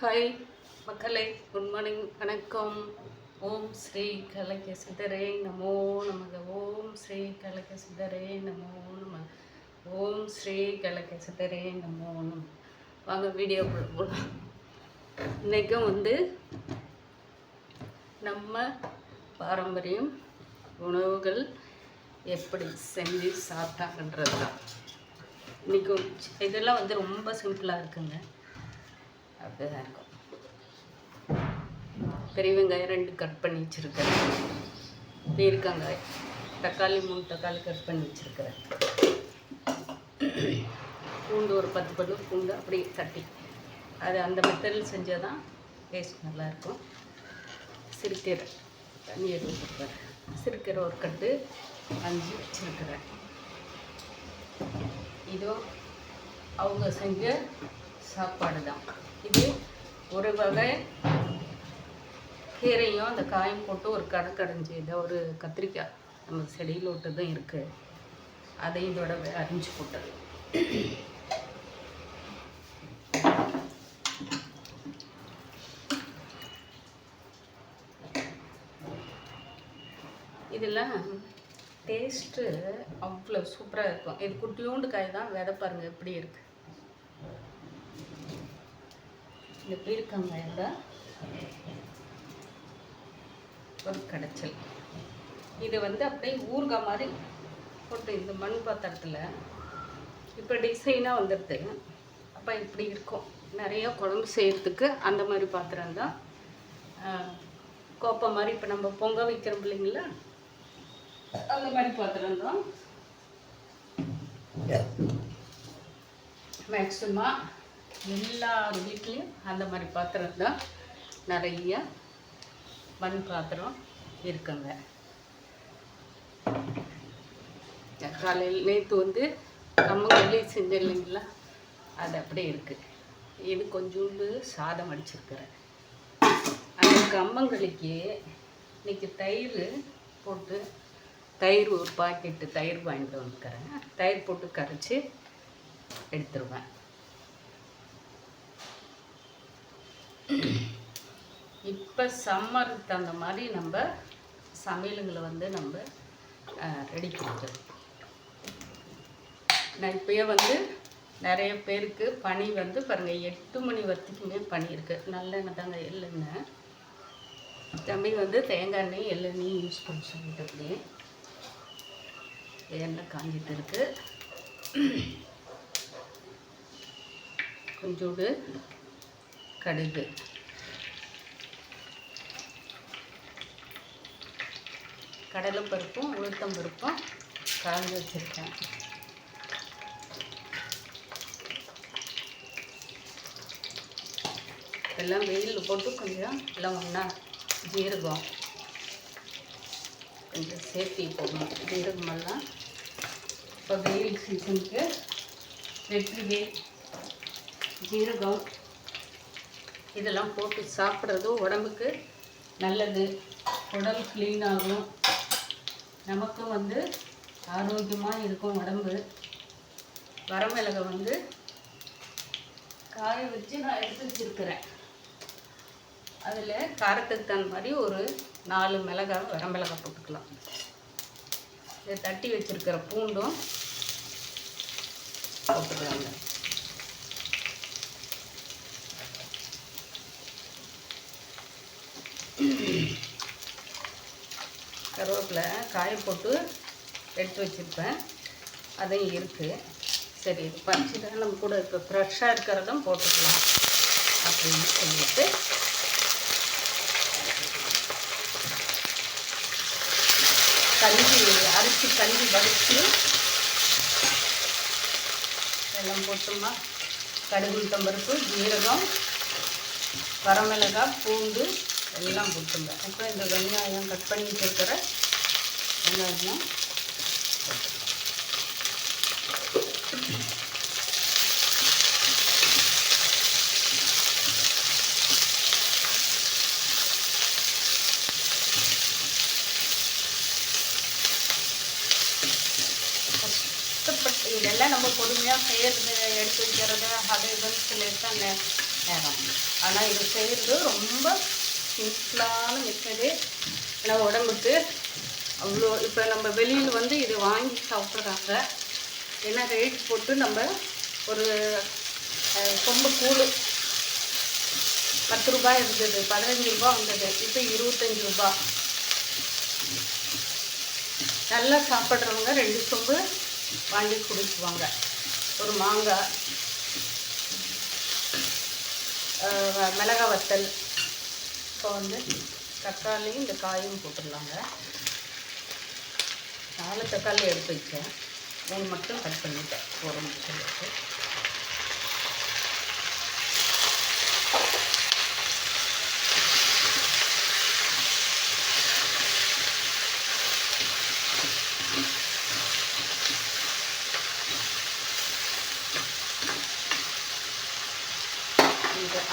Hi மக்களே, good morning, வணக்கம். ஓம் ஸ்ரீ கலக்க சிதரே நமோ நமக. ஓம் ஸ்ரீ கலக்க சிதரே நமோ நம. ஓம் ஸ்ரீ கலக்க சிதரே நமோ நம. வாங்க வீடியோக்குள்ள போகலாம். இன்றைக்கும் நம்ம பாரம்பரியம் உணவுகள் எப்படி செஞ்சு சாப்பிட்டாங்கன்றது தான். இன்றைக்கும் இதெல்லாம் ரொம்ப சிம்பிளாக இருக்குங்க. அப்படிதான் இருக்கும். பெரிய வெங்காயம் 2 கட் பண்ணி வச்சுருக்கிறேன். பீர்க்கங்காய், தக்காளி 3 தக்காளி கட் பண்ணி வச்சுருக்கிறேன். பூண்டு ஒரு 10 பல்லு பூண்டு அப்படி தட்டி, அது அந்த மெத்தடில் செஞ்சால் தான் டேஸ்ட் நல்லாயிருக்கும். சிறுக்கீரை தண்ணி எடுத்துருக்கிறேன். சிறுக்கீரை ஒரு கட்டு 5 வச்சுருக்கிறேன். இதோ அவங்க செஞ்ச சாப்பாடு தான் இது. ஒரு வகை கீரையும் அந்த காயும் போட்டு ஒரு கடைஞ்சி, இதை ஒரு கத்திரிக்காய் நம்ம செடியில் விட்டதும் இருக்குது, அதையும் இதோட அரிஞ்சு போட்டது. இதெல்லாம் டேஸ்ட்டு அவ்வளோ சூப்பராக இருக்கும். இது குட்டியோண்டு காய் தான், விதை பாருங்கள் எப்படி இருக்குது. இந்த பீர்க்கங்காயில் ஒரு கடைச்சல். இது அப்படியே ஊறுகாய் மாதிரி போட்டு இந்த மண் பாத்திரத்தில் இப்போ டிசைனாக வந்துடுது. அப்போ இப்படி இருக்கும். நிறைய குழம்பு செய்கிறதுக்கு அந்த மாதிரி பாத்திரம் தான். கோப்பை மாதிரி இப்போ நம்ம பொங்க வைக்கிறோம் இல்லைங்களா, அந்த மாதிரி பாத்திரம் தான். மேக்ஸிமம் எல்லார் வீட்லேயும் அந்த மாதிரி பாத்திரம் தான். நிறைய மண் பாத்திரம் இருக்குங்க. காலையில் நேற்று கம்மங்களி செஞ்சேன் இல்லைங்களா, அது அப்படியே இருக்குது. இது கொஞ்சோண்டு சாதம் அடிச்சிருக்கிறேன். அந்த கம்மங்களிக்கு இன்றைக்கி தயிர் போட்டு, தயிர் ஒரு பாக்கெட்டு தயிர் வாங்கிட்டு வந்துக்கிறேன். தயிர் போட்டு கரைச்சி எடுத்துருவேன். இப்போ சம்மருக்கு தகுந்த மாதிரி நம்ம சமையலுங்களை நம்ம ரெடி பண்ணிக்கிறோம். நான் இப்போயே நிறைய பேருக்கு பனி பாருங்கள் 8 மணி வரைக்குமே பனி இருக்குது. நல்லெண்ணெய் தாங்க, எள்ளெண்ணெய். தம்பி தேங்காய் எண்ணெய் எள்ளெண்ணெய் யூஸ் பண்ணி சொல்லிட்டு அப்படியே எண்ணெய் காஞ்சிட்டு இருக்கு. கொஞ்சோடு கடுகு, கடலைப்பருப்பும் உளுத்தம்பருப்பும் கலந்து வச்சுருக்கேன். எல்லாம் வெயிலில் போட்டு கொஞ்சம் எல்லாம் ஒன்றா ஜீரகம் கொஞ்சம் சேர்த்தி போடணும். ஜீரகமெல்லாம் இப்போ வெயில் சீசனுக்கு வெற்றிலை, ஜீரகம் இதெல்லாம் போட்டு சாப்பிட்றது உடம்புக்கு நல்லது. உடல் க்ளீன் ஆகும், நமக்கும் ஆரோக்கியமாக இருக்கும் உடம்பு. வரமிளகை காய வச்சு நான் எடுத்து வச்சுருக்கிறேன். அதில் காரத்துக்கு தகுந்த மாதிரி ஒரு 4 மிளகாய் வரமிளகாய் போட்டுக்கலாம். இதை தட்டி வச்சுருக்கிற பூண்டும் போட்டுக்கலாங்க. கருவேப்பிலை காய போட்டு எடுத்து வச்சுருப்பேன், அதையும் இருக்குது. சரி, இது பறிச்சு தான் நம்ம கூட இப்போ ஃப்ரெஷ்ஷாக இருக்கிறதும் போட்டுக்கலாம் அப்படின்னு சொல்லிட்டு அரிசி கஞ்சி வடித்து எல்லாம் போட்டோம்னா கடுகு, உளுத்தம்பருப்பு, ஜீரகம், வரமிளகாய், பூண்டு எல்லாம் போட்டுங்க. அப்புறம் இந்த வெங்காயம் கட் பண்ணி வச்சுருக்கிற வெங்காயம் கஷ்டப்பட்டு இதெல்லாம் நம்ம பொறுமையாக செய்கிறது, எடுத்து வைக்கிறது, அது இதுன்னு சொல்லிட்டு அந்த நேரம். ஆனால் இது செய்கிறது ரொம்ப சிம்பிளான மெத்தடு. ஏன்னா உடம்புக்கு அவ்வளோ இப்போ நம்ம வெளியில் வந்து இது வாங்கி சாப்பிட்றாங்க. ஏன்னா ரேட் போட்டு நம்ம ஒரு கொம்பு கூழ் 10 ரூபாய் இருந்தது, 15 ரூபா வந்தது, இப்போ 25 ரூபா. நல்லா சாப்பிட்றவங்க 2 சொம்பு வாங்கி குடிக்குவாங்க. ஒரு மாங்காய், மிளகா வத்தல், இப்போ வந்து தக்காளி இந்த காயும் போட்டுடலாங்க. 4 தக்காளி எடுத்து வச்சேன், 3 மட்டும் கட் பண்ணிட்டேன். ஒரு நிமிஷம் வச்சு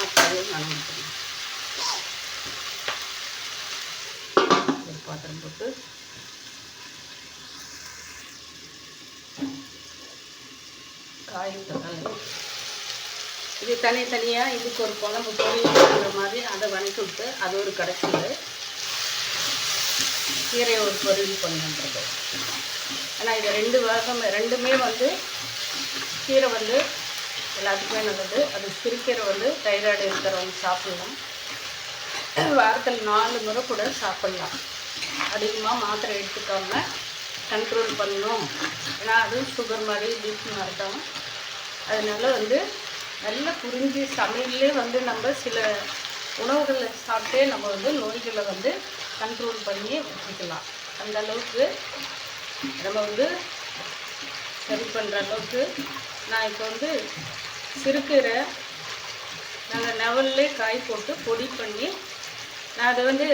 அப்படியே நனைஞ்சிக்கணும். ஒரு பாத்திரம் போட்டு காய் தக்காளி இது தனித்தனியாக இதுக்கு ஒரு குழம்பு பொரியல் மாதிரி அதை வணக்கி விட்டு அது ஒரு கடைசியில் கீரையை ஒரு பொரியல் பண்ணுறது. ஆனால் இது 2 வகை, ரெண்டுமே வந்து கீரை வந்து எல்லாத்துக்குமே நல்லது. அது சிறுக்கீரை வந்து தைராய்டு இருக்கிறவங்க சாப்பிட்லாம். வாரத்தில் 4 முறை கூட சாப்பிட்லாம். அதிகமாக மாத்திரை எடுத்துக்காமல் கண்ட்ரோல் பண்ணணும். ஏன்னா அது சுகர் மாதிரி பிபி மாதிரி தான். அதனால வந்து நல்லா புரிஞ்சு சமையல்லே வந்து நம்ம சில உணவுகளை சாப்பிட்டே நம்ம வந்து நோய்களை வந்து கண்ட்ரோல் பண்ணி வச்சுக்கலாம். அந்த அளவுக்கு நம்ம வந்து சரி பண்ணுற அளவுக்கு நான் இப்போ வந்து சிறுக்கீரை நாங்கள் நெவல்லே காய் போட்டு பொடி பண்ணி நான் அதை வந்து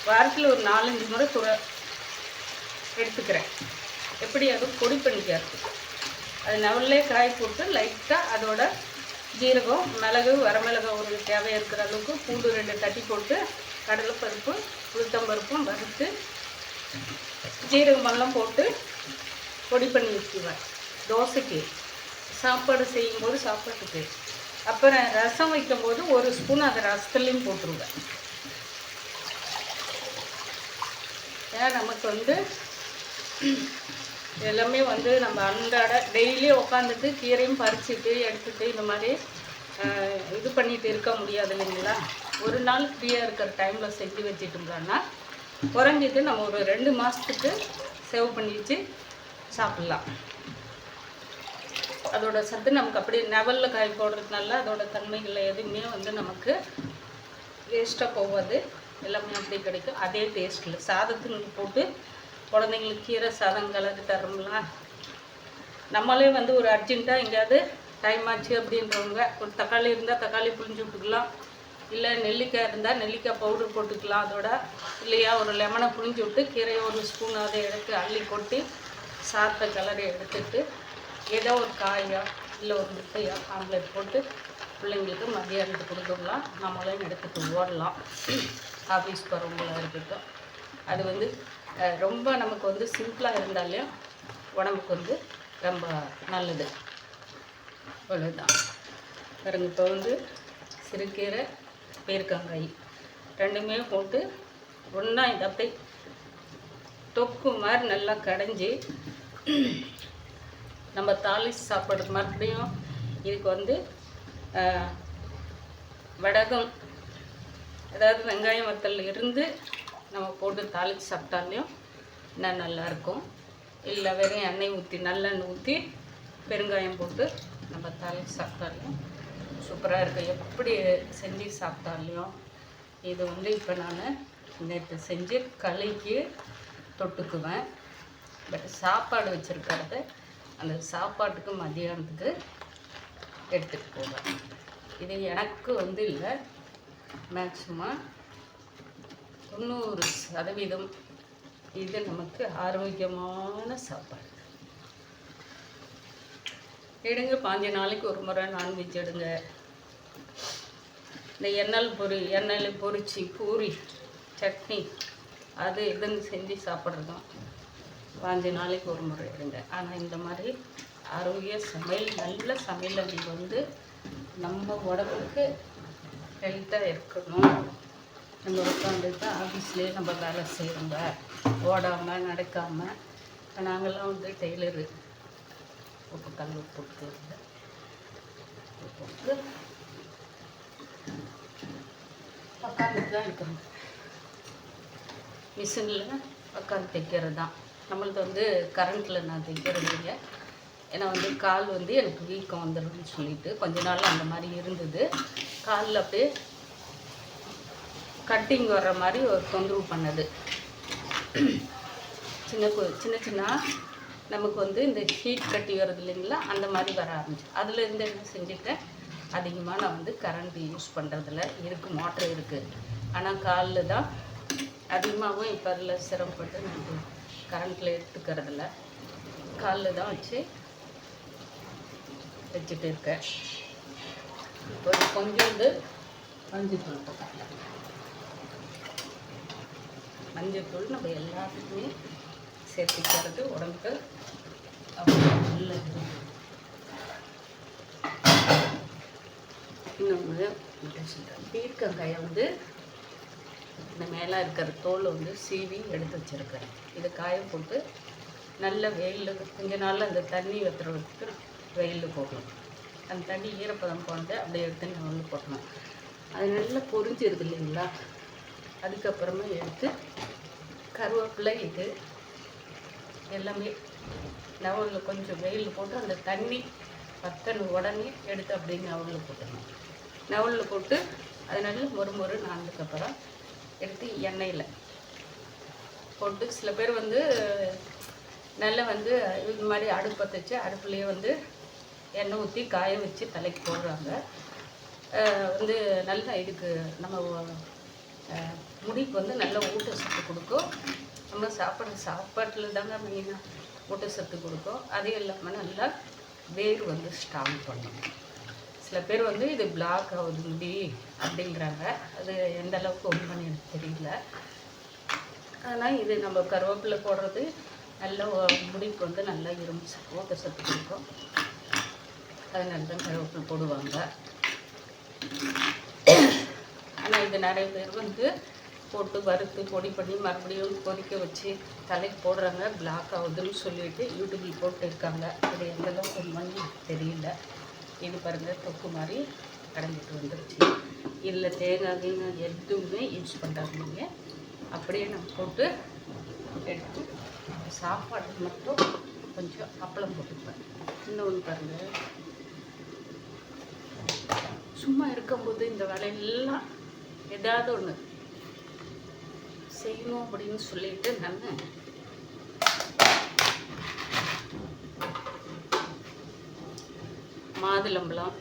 வாரத்தில் ஒரு 4-5 முறை எடுத்துக்கிறேன். எப்படி அது பொடி பண்ணிக்கிறது, அது நெவல்லே காய் போட்டு லைட்டாக அதோட ஜீரகம், மிளகு, வரமிளகு ஒரு தேவை இருக்கிற அளவுக்கு, பூண்டு 2 தட்டி போட்டு, கடலைப்பருப்பு, உளுத்தம்பருப்பும் வறுத்து ஜீரகமெல்லாம் போட்டு பொடி பண்ணி வச்சுக்குவேன். தோசைக்கு, சாப்பாடு செய்யும்போது சாப்பாட்டுக்கு. அப்புறம் ரசம் வைக்கும்போது 1 ஸ்பூன் அதை ரசத்துலேயும் போட்டுருவேன். ஏன்னா நமக்கு வந்து எல்லாமே வந்து நம்ம அன்றாட டெய்லியும் உட்காந்துட்டு கீரையும் பறிச்சுட்டு எடுத்துகிட்டு இந்த மாதிரி இது பண்ணிட்டு இருக்க முடியாது இல்லைங்களா. ஒரு நாள் ஃப்ரீயாக இருக்கிற டைமில் செஞ்சு வச்சுட்டோம்னா குறைஞ்சிட்டு நம்ம ஒரு 2 மாதத்துக்கு சேவ் பண்ணி வச்சு சாப்பிட்லாம். அதோட சத்து நமக்கு அப்படி நெவலில் காய் போடுறதுனால அதோட தன்மைகள் எதுவுமே வந்து நமக்கு வேஸ்ட்டாக போகாது, எல்லாமே அப்படி கிடைக்கும். அதே டேஸ்ட்டில் சாதத்துக்கு போட்டு குழந்தைங்களுக்கு கீரை சாதம் கலந்து தரோம்லாம். நம்மளே வந்து ஒரு அர்ஜென்ட்டாக எங்கேயாவது டைம் ஆச்சு அப்படின்றவங்க ஒரு தக்காளி இருந்தால் தக்காளி புளிஞ்சு விட்டுக்கலாம், இல்லை நெல்லிக்காய் இருந்தால் நெல்லிக்காய் பவுடர் போட்டுக்கலாம் அதோட, இல்லையா ஒரு லெமனை புளிஞ்சு விட்டு கீரையை 1 ஸ்பூன் அதை எடுத்து அள்ளி கொட்டி சாதத்தை கலரை எடுத்துட்டு ஏதோ ஒரு காயோ இல்லை ஒரு முட்டையோ ஆம்லேட் போட்டு பிள்ளைங்களுக்கு மதியானத்துக்கு கொடுத்துடலாம். நம்மளையும் எடுத்துகிட்டு ஓடலாம். ஆஃபீஸ் போகிறவங்களாக இருக்கட்டும். அது வந்து ரொம்ப நமக்கு வந்து சிம்பிளாக இருந்தாலும் உடம்புக்கு வந்து ரொம்ப நல்லது. அவ்வளோதான். பாருங்க, இப்போ வந்து சிறுக்கீரை, பீர்க்கங்காய் 2மே போட்டு ஒன்றா இதை அப்படியே தொக்கு மாதிரி நல்லா கடைஞ்சி நம்ம தாளிச்சு சாப்பிட்றது. மறுபடியும் இதுக்கு வந்து வடகம், அதாவது வெங்காயம் வத்தல் இருந்து நம்ம போட்டு தாளித்து சாப்பிட்டாலையும் இன்னும் நல்லாயிருக்கும். இல்லை வெறும் எண்ணெய் ஊற்றி நல்லெண்ணெய் ஊற்றி பெருங்காயம் போட்டு நம்ம தாளித்து சாப்பிட்டாலையும் சூப்பராக இருக்கும். எப்படி செஞ்சு சாப்பிட்டாலையும் இது வந்து இப்போ நான் நேற்று செஞ்சு களிக்கு தொட்டுக்குவேன். பட் சாப்பாடு வச்சுருக்கிறத அந்த சாப்பாட்டுக்கு மதியானத்துக்கு எடுத்துகிட்டு போவேன். இது எனக்கு வந்து இல்லை, மேக்ஸிமம் 90% இது நமக்கு ஆரோக்கியமான சாப்பாடு. எடுங்க, 5 நாளைக்கு ஒரு முறை நான்வெஜ் எடுங்க. இந்த எண்ணெயில் பொரிச்சு பூரி சட்னி அது இதுன்னு செஞ்சு சாப்பிட்றதும் 5 நாளைக்கு ஒரு முறை எடுங்க. ஆனால் இந்த மாதிரி ஆரோக்கிய சமையல், நல்ல சமையலை நீங்கள் வந்து நம்ம உடம்புக்கு ஹெல்த்தாக இருக்கணும். நம்ம உட்காந்துட்டு ஆஃபீஸ்லேயே நம்ம வேலை செய்கிறோங்க, ஓடாமல் நடக்காமல். நாங்கள்லாம் வந்து டெய்லரு, உப்பு கல் போட்டு உட்காந்துட்டு தான் இருக்கிறோம். மிஷினில் உட்காந்து தைக்கிறது தான். நம்மளுக்கு வந்து கரண்ட்டில் நான் தைக்கிறது இல்லை. ஏன்னா வந்து கால் வந்து எனக்கு வீக்கம் வந்துடும்னு சொல்லிட்டு கொஞ்ச நாள் அந்த மாதிரி இருந்தது. காலில் அப்படியே கட்டிங் வர்ற மாதிரி ஒரு தொந்தரவு பண்ணது. சின்ன சின்ன நமக்கு வந்து இந்த ஹீட் கட்டி வருது இல்லைங்களா, அந்த மாதிரி வர ஆரம்பிச்சு. அதுலேருந்து என்ன செஞ்சுட்டேன், அதிகமாக நான் வந்து கரண்ட் யூஸ் பண்ணுறதில்ல. இருக்குது, மோட்ரு இருக்குது. ஆனால் காலில் தான் அதிகமாகவும் இப்போ அதில் சிரமப்பட்டு நான் கரண்ட்டில் எடுத்துக்கிறதில்ல. காலில் தான் வச்சுட்டு இருக்கேன். இப்போ கொஞ்சோண்டு மஞ்சள் தூள் மஞ்சள் நம்ம எல்லாத்துக்குமே சேர்த்துக்கிறது உடம்புக்கு அவ்வளோ நல்லது. இன்னொன்று பீர்க்கங்காயை வந்து இந்த மேலே இருக்கிற தோலை வந்து சீவி எடுத்து வச்சுருக்கேன். இதை காய போட்டு நல்ல வெயிலில் கொஞ்ச நாளில் அந்த தண்ணி வெத்துறதுக்கு வெயிலில் போடணும். அந்த தண்ணி ஈரப்பதம் போட்டு அப்படியே எடுத்து நெவலில் போட்டணும். அது நல்லா பொரிஞ்சிருது இல்லைங்களா, அதுக்கப்புறமா எடுத்து கருவேப்பிலை இது எல்லாமே நெவலில் கொஞ்சம் வெயிலில் போட்டு அந்த தண்ணி வத்தன உடனே எடுத்து அப்படியே நெவலில் போட்டுடணும். நெவலில் போட்டு அது நல்லா மொறு நானதுக்கப்புறம் எடுத்து எண்ணெயில் போட்டு, சில பேர் வந்து நல்லா வந்து இது மாதிரி அடுப்பை வச்சு அடுப்புலேயே வந்து எண்ணெய் ஊற்றி காய வச்சு தலைக்கு போடுறாங்க. வந்து நல்லா இதுக்கு நம்ம முடிக்கு வந்து நல்ல ஊட்டச்சத்து கொடுக்கும். நம்ம சாப்பாட்டில் தாங்க மெயினாக ஊட்டச்சத்து கொடுக்கும். அதே இல்லாமல் நல்லா வேர் வந்து ஸ்ட்ராங் பண்ணும். சில பேர் வந்து இது பிளாக் ஆகுது முடி அப்படிங்கிறாங்க. அது எந்த அளவுக்கு உண்மைன்னு எனக்கு தெரியல. ஆனால் இது நம்ம கருவேப்பிலை போடுறது நல்ல முடிக்கு வந்து நல்லா ஊட்டச்சத்து கொடுக்கும். அதனால தான் கருவேப்பிலை போடுவாங்க. ஆனால் இது நிறைய பேர் வந்து போட்டு வறுத்து பொடி பண்ணி மறுபடியும் கொதிக்க வச்சு தலைக்கு போடுறாங்க, பிளாக் ஆகுதுன்னு சொல்லிட்டு யூடியூப்பில் போட்டு இருக்காங்க. அது எந்தளவுக்கு உண்மைன்னு தெரியல. இது பாருங்கள், தொக்கு மாதிரி கடைஞ்சிட்டு வந்துருச்சு. இதில் தேங்காய் எதுவுமே யூஸ் பண்ணுறாங்க. அப்படியே நம்ம போட்டு எடுத்து சாப்பாடு மட்டும் கொஞ்சம் அப்பளம் போட்டுப்பேன். இன்னொன்று பாருங்கள், சும்மா இருக்கும்போது இந்த வேலையெல்லாம் ஏதாவது ஒன்று செய்யணும் அப்படின்னு சொல்லிட்டு நான் மாதுளம்பழம்,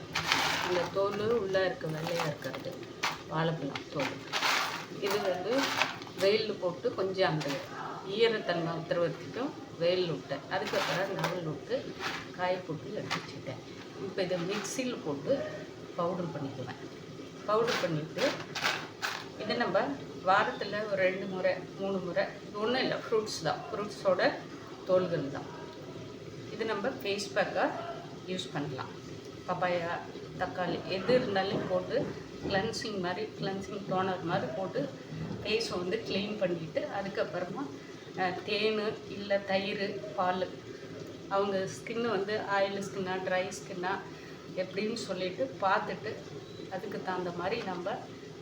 அந்த தோல் உள்ளே இருக்க வெள்ளையாக இருக்கிறது வாழைப்பழம் தோல், இது வந்து வெயிலில் போட்டு கொஞ்சம் அந்த ஈரத்தன்மை உத்தரவத்துக்கும் வெயிலில் விட்டேன். அதுக்கப்புறம் நவல் விட்டு காய போட்டு எடுத்து வச்சுட்டேன். இப்போ இதை மிக்சியில் போட்டு பவுடர் பண்ணிக்குவேன். பவுடர் பண்ணிவிட்டு இதை நம்ம வாரத்தில் ஒரு 2 முறை 3 முறை, ஒன்றும் இல்லை, ஃப்ரூட்ஸோட தோல்கள் தான். இது நம்ம ஃபேஸ் பேக்காக யூஸ் பண்ணலாம். பப்பாயா, தக்காளி எது இருந்தாலும் போட்டு கிளென்சிங் டோனர் மாதிரி போட்டு ஃபேஸை வந்து க்ளீன் பண்ணிவிட்டு, அதுக்கப்புறமா தேன் இல்லை தயிர், பால், அவங்க ஸ்கின்னு வந்து ஆயில் ஸ்கின்னா ட்ரை ஸ்கின்னா எப்படின்னு சொல்லிட்டு பார்த்துட்டு அதுக்கு தகுந்த மாதிரி நம்ம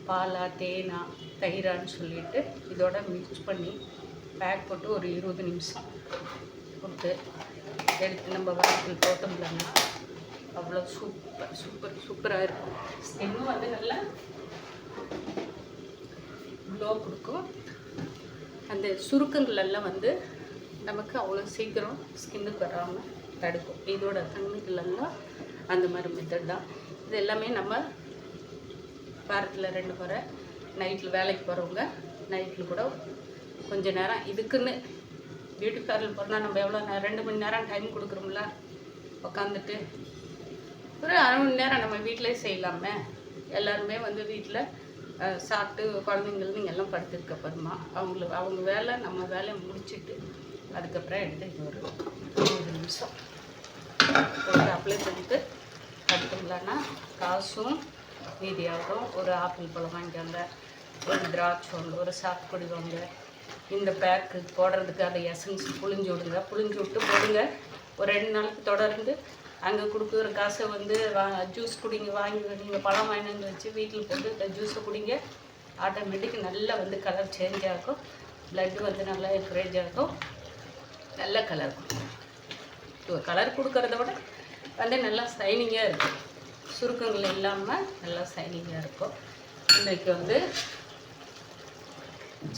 பாலா தேனா தயிரான்னு சொல்லிட்டு இதோட மிக்ஸ் பண்ணி பேக் போட்டு ஒரு 20 நிமிஷம் கொடுத்து எடுத்து நம்ம வாரத்தில் போட்டோம்லன்னா அவ்வளோ சூப்பராக இருக்கும். ஸ்கின்னும் வந்து நல்லா க்ளோ கொடுக்கும். அந்த சுருக்கங்களெல்லாம் வந்து நமக்கு அவ்வளோ சீக்கிரம் ஸ்கின்னுக்கு வராமல் தடுக்கும். இதோட தன்மைகளெல்லாம் அந்த மாதிரி மெத்தட் தான். இது எல்லாமே நம்ம வாரத்தில் 2 முறை, நைட்டில் வேலைக்கு போகிறவங்க நைட்டில் கூட கொஞ்சம் நேரம் இதுக்குன்னு பியூட்டி பார்லர் போனால் நம்ம எவ்வளோ 2 மணி நேரம் டைம் கொடுக்குறோம்ல, உட்காந்துட்டு ஒரு 1/2 மணி நேரம் நம்ம வீட்டிலே செய்யலாமே. எல்லாருமே வந்து வீட்டில் சாப்பிட்டு குழந்தைங்களுக்கு எல்லாம் படுத்துருக்க அப்புறமா அவங்க வேலை நம்ம வேலையை முடிச்சுட்டு அதுக்கப்புறம் எடுத்து ஒரு 20 நிமிஷம் போட்டு அப்ளை பண்ணிட்டு படுத்தோம்லன்னா காசும் மீதியாகும். ஒரு ஆப்பிள் பழம் வாங்கிக்கோங்க, ஒரு திராட்சை வாங்க, ஒரு சாத்துக்குடி வாங்க. இந்த பேக்கு போடுறதுக்கு அதை எசன்ஸ் புழிஞ்சு விடுங்க, புழிஞ்சு விட்டு போடுங்க. ஒரு 2 நாளைக்கு தொடர்ந்து அங்கே கொடுக்குற காசை வந்து ஜூஸ் குடிங்க, வாங்கி நீங்கள் பழம் வாங்கி வந்து வச்சு வீட்டில் போட்டு இந்த ஜூஸை குடிங்க. ஆட்டோமேட்டிக் நல்லா வந்து கலர் சேஞ்ச் ஆகும், ப்ளட்டு வந்து நல்லா என்கரேஜ் ஆகும், நல்ல கலர் கொடுக்கும். கலர் கொடுக்கறத விட வந்து நல்லா சைனிங்காக இருக்கும், சுருக்கங்கள் இல்லாமல் நல்லா சைனிங்காக இருக்கும். இன்றைக்கு வந்து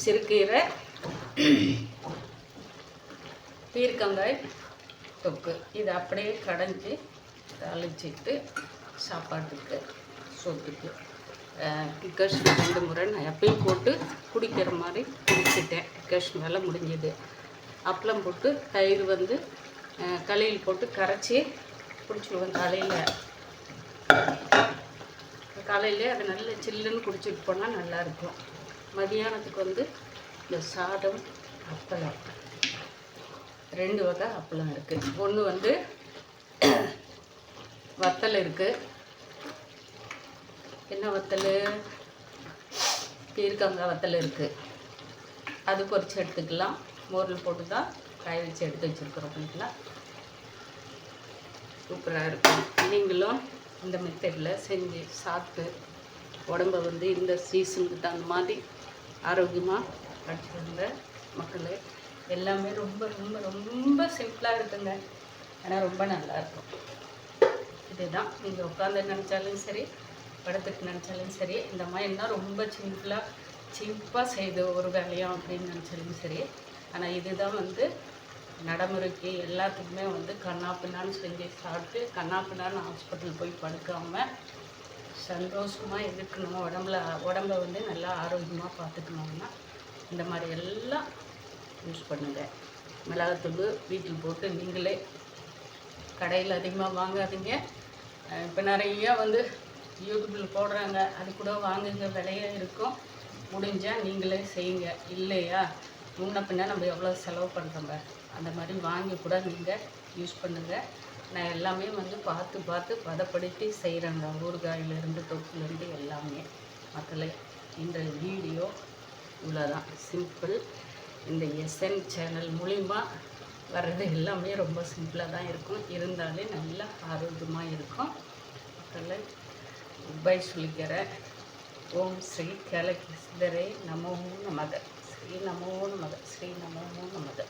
சிறுகீரை, பீர்க்கங்காய் தொக்கு இதை அப்படியே கடைஞ்சி தாளிச்சிட்டு சாப்பாட்டுக்கு சோத்துக்கு டிகாஷன் 2 முறை நான் எப்பயும் போட்டு குடிக்கிற மாதிரி குடிச்சிட்டேன். டிகாஷன் வேலை முடிஞ்சது. அப்பளம் போட்டு தயிர் வந்து களியில் போட்டு கரைச்சி குடிச்சிடுவேன் காலையிலே அது நல்ல சில்லுன்னு குடிச்சிட்டு போனால் நல்லாயிருக்கும். மதியானத்துக்கு வந்து இந்த சாதம், அப்பளம், 2 வகை அப்பளம் இருக்குது. ஒன்று வந்து வத்தல் இருக்குது. என்ன வத்தல்? பீர்க்கங்காய் வத்தல் இருக்குது. அது பொரிச்சு எடுத்துக்கலாம். மோரில் போட்டு தான் காய வச்சு எடுத்து வச்சுருக்குறோம். வீட்டில் சூப்பராக இருக்கும். நீங்களும் இந்த மெத்தடில் செஞ்சு சாப்பிட்டு உடம்பை வந்து இந்த சீசனுக்கு தகுந்த மாதிரி ஆரோக்கியமாக படிச்சுருங்க மக்களே. எல்லாமே ரொம்ப ரொம்ப ரொம்ப சிம்பிளாக இருக்குங்க, ஆனால் ரொம்ப நல்லாயிருக்கும். இதுதான் நீங்கள் உட்காந்து நினச்சாலும் சரி, படத்துக்கு நினச்சாலும் சரி, இந்த மாதிரினா ரொம்ப சிம்பிளாக செய்து ஒரு வேலையும் அப்படின்னு நினச்சாலும் சரி. ஆனால் இதுதான் வந்து நடைமுறைக்கு எல்லாத்துக்குமே வந்து கண்ணாப்பின்னான்னு செஞ்சு சாப்பிட்டு கண்ணாப்பின்னான்னு ஹாஸ்பிட்டல் போய் படுக்காமல் சந்தோஷமாக இருக்கணும், உடம்பை வந்து நல்லா ஆரோக்கியமாக பார்த்துக்கணுன்னா இந்த மாதிரி எல்லாம் யூஸ் பண்ணுங்கள். மிளகாத்தூள் வீட்டில் போட்டு நீங்களே, கடையில் அதிகமாக வாங்காதீங்க. இப்போ நிறையா வந்து யூடியூப்பில் போடுறாங்க, அது கூட வாங்குங்க, விலையாக இருக்கும். முடிஞ்சால் நீங்களே செய்யுங்க. இல்லையா முன்ன பின்ன நம்ம எவ்வளோ செலவு பண்ணுறோங்க, அந்த மாதிரி வாங்கி கூட நீங்கள் யூஸ் பண்ணுங்கள். நான் எல்லாமே வந்து பார்த்து பதப்படுத்தி செய்கிறேங்க. ஊறுகாயிலேருந்து தொக்குலேருந்து எல்லாமே. மக்களே, இந்த வீடியோ இவ்வளோதான், சிம்பிள். இந்த எஸ்என் சேனல் மூலிமா வர்றது எல்லாமே ரொம்ப சிம்பிளாக தான் இருக்கும், இருந்தாலே நல்லா ஆரோக்கியமாக இருக்கும். மக்களே, பை சொல்லிக்கிறேன். ஓம் ஸ்ரீ கலகேசீஸ்வரே நமோ நமக. ஸ்ரீ நமோ நமக. ஸ்ரீ நமோ நமக.